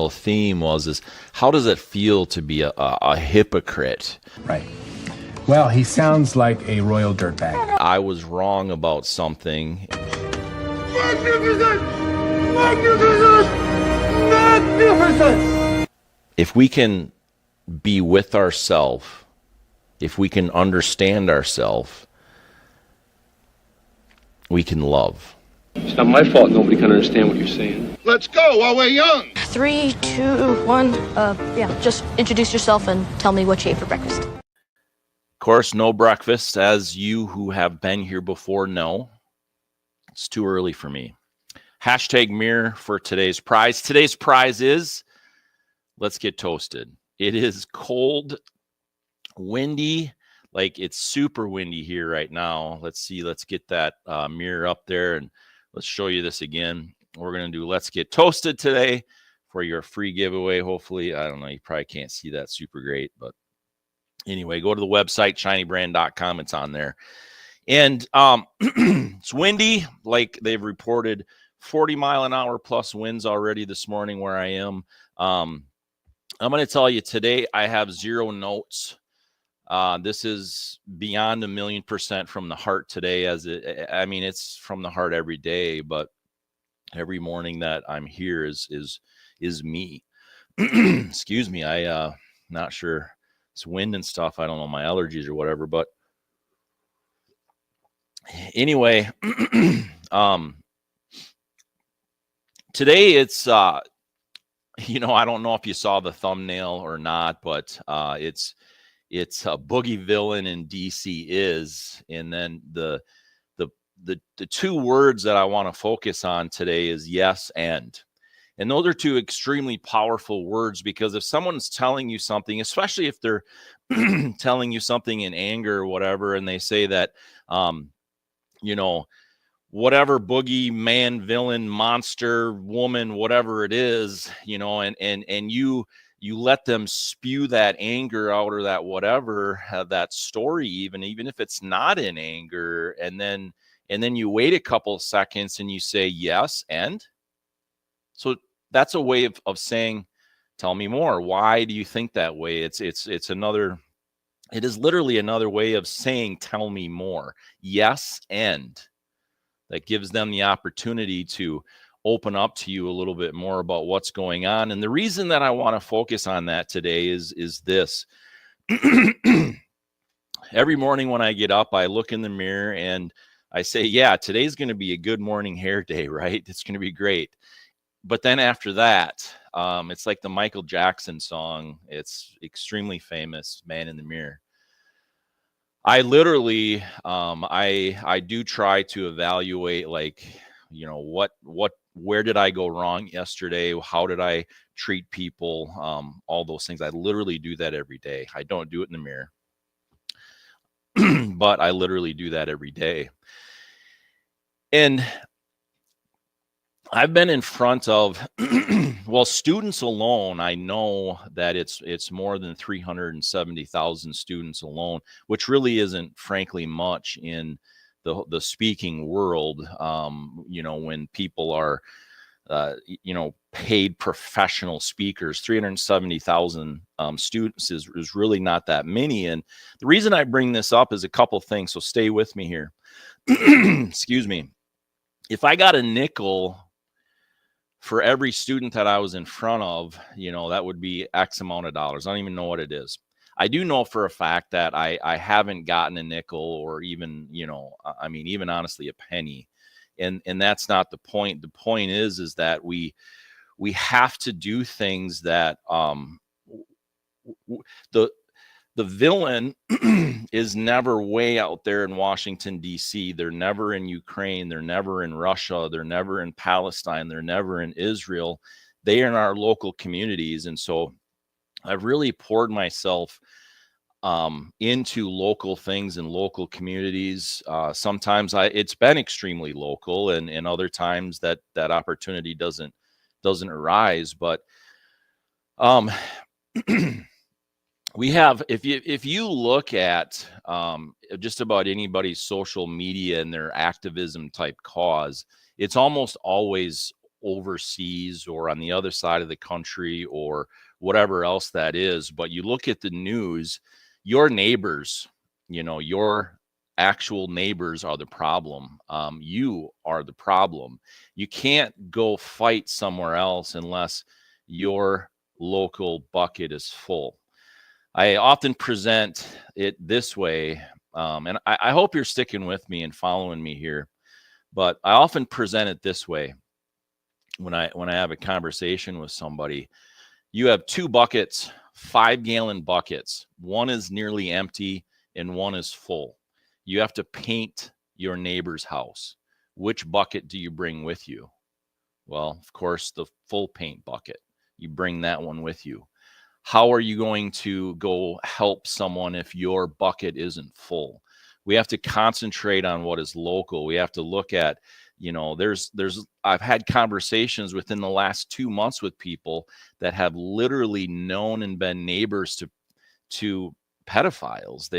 general theme is how does it feel to be a hypocrite? Right. Well, he sounds like a royal dirtbag. I was wrong about something. Magnificent! Magnificent! Magnificent! If we can be with ourselves, if we can understand ourselves, we can love. It's not my fault nobody can understand what you're saying. Let's go while we're young. 3, 2, 1. Just introduce yourself and tell me what you ate for breakfast. Of course, no breakfast, as you who have been here before know. It's too early for me. Hashtag mirror for today's prize. Today's prize is, let's get toasted. It is cold, windy, like it's super windy here right now. Let's see, let's get that mirror up there and let's show you this again. We're going to do Let's Get Toasted today for your free giveaway. Hopefully, I don't know, you probably can't see that super great, but anyway, go to the website, shinybrand.com. It's on there. And it's windy, like they've reported 40-mile-an-hour plus winds already this morning where I am. I'm going to tell you today I have 0 notes. This is beyond 1,000,000% from the heart today. It's from the heart every day, but every morning that I'm here is me. Excuse me. Not sure. It's wind and stuff. I don't know, my allergies or whatever, but anyway, today it's, I don't know if you saw the thumbnail or not, but it's a boogie villain in DC is, and then the 2 words that I want to focus on today is yes and those are 2 extremely powerful words, because if someone's telling you something, especially if they're telling you something in anger or whatever, and they say that whatever boogie man, villain, monster, woman, whatever it is, and you let them spew that anger out or that whatever, that story, even if it's not in anger, and then you wait a couple seconds and you say yes and. So that's a way of saying, tell me more. Why do you think that way? It is literally another way of saying, tell me more. Yes and. That gives them the opportunity to open up to you a little bit more about what's going on. And the reason that I want to focus on that today is this. Every morning when I get up, I look in the mirror and I say, yeah, today's going to be a good morning hair day, right? It's going to be great. But then after that, it's like the Michael Jackson song. It's extremely famous, Man in the Mirror. I literally, I do try to evaluate, like, where did I go wrong yesterday? How did I treat people? All those things. I literally do that every day. I don't do it in the mirror, but I literally do that every day. And I've been in front of, students alone, I know that it's more than 370,000 students alone, which really isn't, frankly, much in the speaking world. When people are, paid professional speakers, 370,000 students is really not that many. And the reason I bring this up is a couple things, so stay with me here. Excuse me. If I got a nickel for every student that I was in front of, that would be X amount of dollars. I don't even know what it is. I do know for a fact that I haven't gotten a nickel or even, even honestly a penny. And that's not the point. The point is that we have to do things that the villain is never way out there in Washington, D.C. They're never in Ukraine. They're never in Russia. They're never in Palestine. They're never in Israel. They are in our local communities. And so I've really poured myself into local things and local communities. Sometimes it's been extremely local, and other times that opportunity doesn't arise. But we have, if you look at just about anybody's social media and their activism type cause, it's almost always overseas or on the other side of the country or whatever else that is. But you look at the news, your neighbors, your actual neighbors are the problem. You are the problem. You can't go fight somewhere else unless your local bucket is full. I often present it this way, and I hope you're sticking with me and following me here. But I often present it this way when I have a conversation with somebody. You have two buckets, 5-gallon buckets. One is nearly empty and one is full. You have to paint your neighbor's house. Which bucket do you bring with you? Well, of course, the full paint bucket. You bring that one with you. How are you going to go help someone if your bucket isn't full? We have to concentrate on what is local. We have to look at, I've had conversations within the last 2 months with people that have literally known and been neighbors to pedophiles.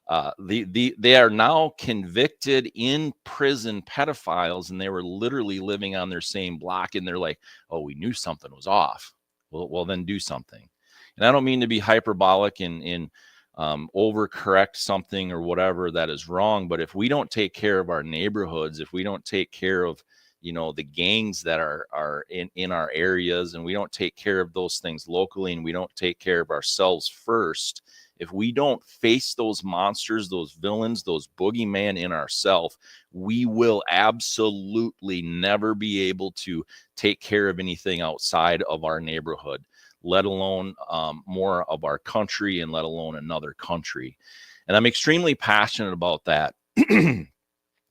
They are now convicted in prison pedophiles, and they were literally living on their same block. And they're like, "Oh, we knew something was off." Well, then do something. And I don't mean to be hyperbolic and overcorrect something or whatever that is wrong. But if we don't take care of our neighborhoods, if we don't take care of, the gangs that are in our areas, and we don't take care of those things locally, and we don't take care of ourselves first, if we don't face those monsters, those villains, those boogeyman in ourselves, we will absolutely never be able to take care of anything outside of our neighborhood, let alone more of our country, and let alone another country. And I'm extremely passionate about that.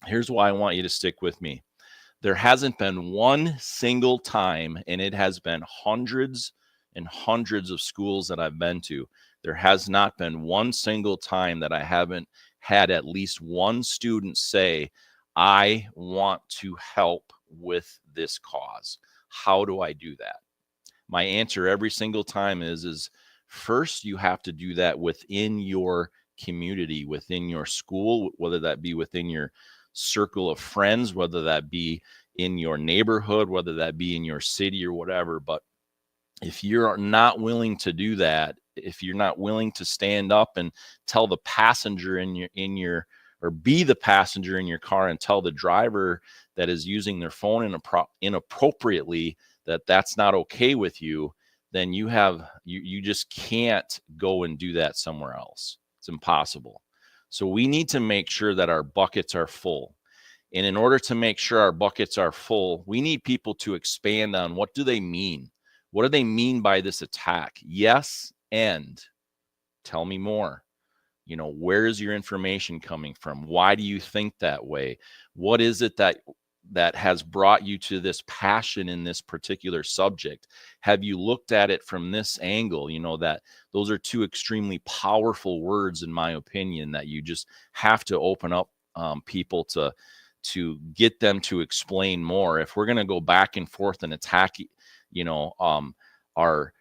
Here's why I want you to stick with me. There hasn't been one single time, and it has been hundreds and hundreds of schools that I've been to. There has not been one single time that I haven't had at least one student say, "I want to help with this cause. How do I do that?" My answer every single time is first, you have to do that within your community, within your school, whether that be within your circle of friends, whether that be in your neighborhood, whether that be in your city or whatever. But if you're not willing to do that, if you're not willing to stand up and tell the passenger or be the passenger in your car and tell the driver that is using their phone inappropriately that that's not okay with you, then you just can't go and do that somewhere else. It's impossible. So we need to make sure that our buckets are full. And in order to make sure our buckets are full, we need people to expand on what do they mean? What do they mean by this attack? Yes, and tell me more. Where is your information coming from? Why do you think that way? What is it that has brought you to this passion in this particular subject? Have you looked at it from this angle? That those are two extremely powerful words, in my opinion, that you just have to open up people to get them to explain more. If we're going to go back and forth and attack, our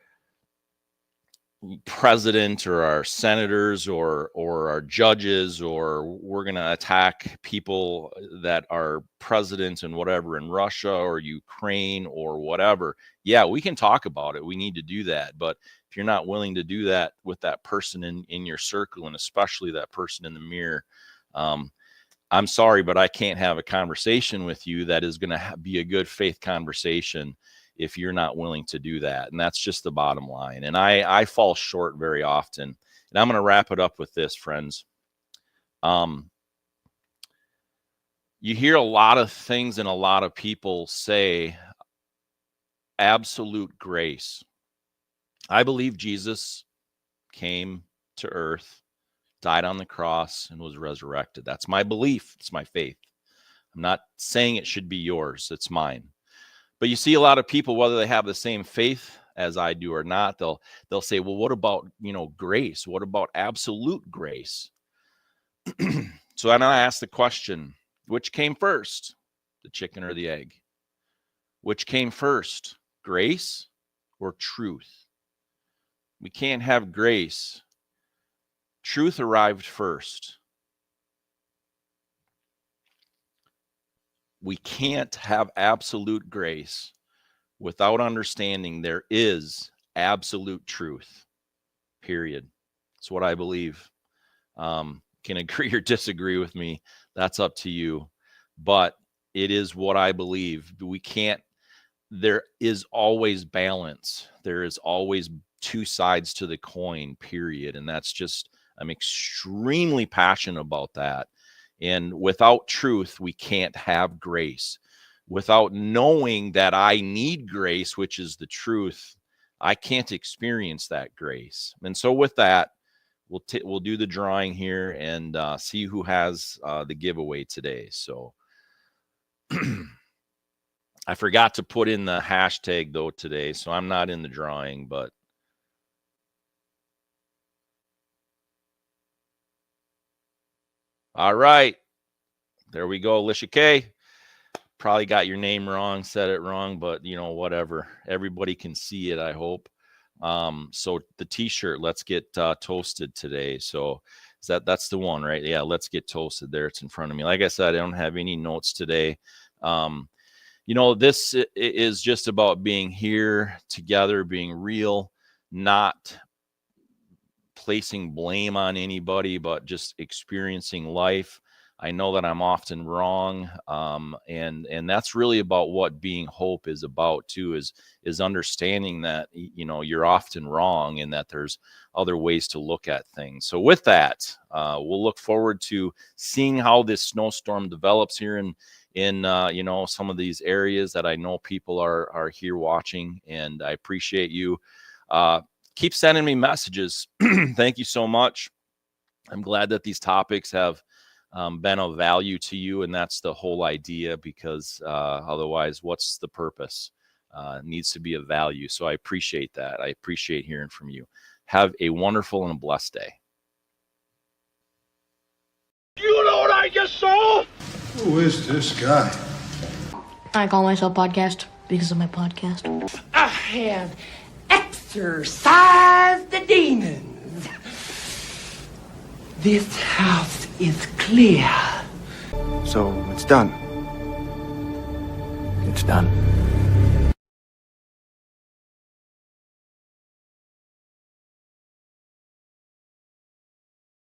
president or our senators or our judges, or we're going to attack people that are presidents and whatever in Russia or Ukraine or whatever, yeah, we can talk about it. We need to do that. But if you're not willing to do that with that person in your circle, and especially that person in the mirror, I'm sorry, but I can't have a conversation with you that is going to be a good faith conversation if you're not willing to do that. And that's just the bottom line. And I fall short very often. And I'm going to wrap it up with this, friends. You hear a lot of things and a lot of people say absolute grace. I believe Jesus came to earth, died on the cross, and was resurrected. That's my belief. It's my faith. I'm not saying it should be yours. It's mine. But you see a lot of people, whether they have the same faith as I do or not, they'll say, well, what about, grace? What about absolute grace? So then I ask the question, which came first, the chicken or the egg? Which came first, grace or truth? We can't have grace. Truth arrived first. We can't have absolute grace Without understanding, there is absolute truth, period. It's what I believe. Can agree or disagree with me. That's up to you. But it is what I believe. There is always balance. There is always two sides to the coin, period. And that's just, I'm extremely passionate about that. And without truth, we can't have grace. Without knowing that I need grace, which is the truth, I can't experience that grace. And so with that, we'll do the drawing here and see who has the giveaway today. So I forgot to put in the hashtag though today, so I'm not in the drawing, but all right, there we go. Alicia K, probably got your name wrong, said it wrong, but whatever. Everybody can see it, I hope. So the t-shirt, let's get toasted today. So that's the one, right? Yeah, let's get toasted. There, it's in front of me. Like I said, I don't have any notes today. This is just about being here together, being real, not placing blame on anybody, but just experiencing life. I know that I'm often wrong, and that's really about what being hope is about too, is understanding that you're often wrong and that there's other ways to look at things. So with that, we'll look forward to seeing how this snowstorm develops here in some of these areas that I know people are here watching, and I appreciate you. Keep sending me messages. Thank you so much. I'm glad that these topics have been of value to you, and that's the whole idea, because otherwise, what's the purpose? It needs to be of value. So I appreciate that. I appreciate hearing from you. Have a wonderful and a blessed day. You know what I just saw? Who is this guy? I call myself Podcast because of my podcast. I have exorcised the demons. This house is clear. So it's done. It's done.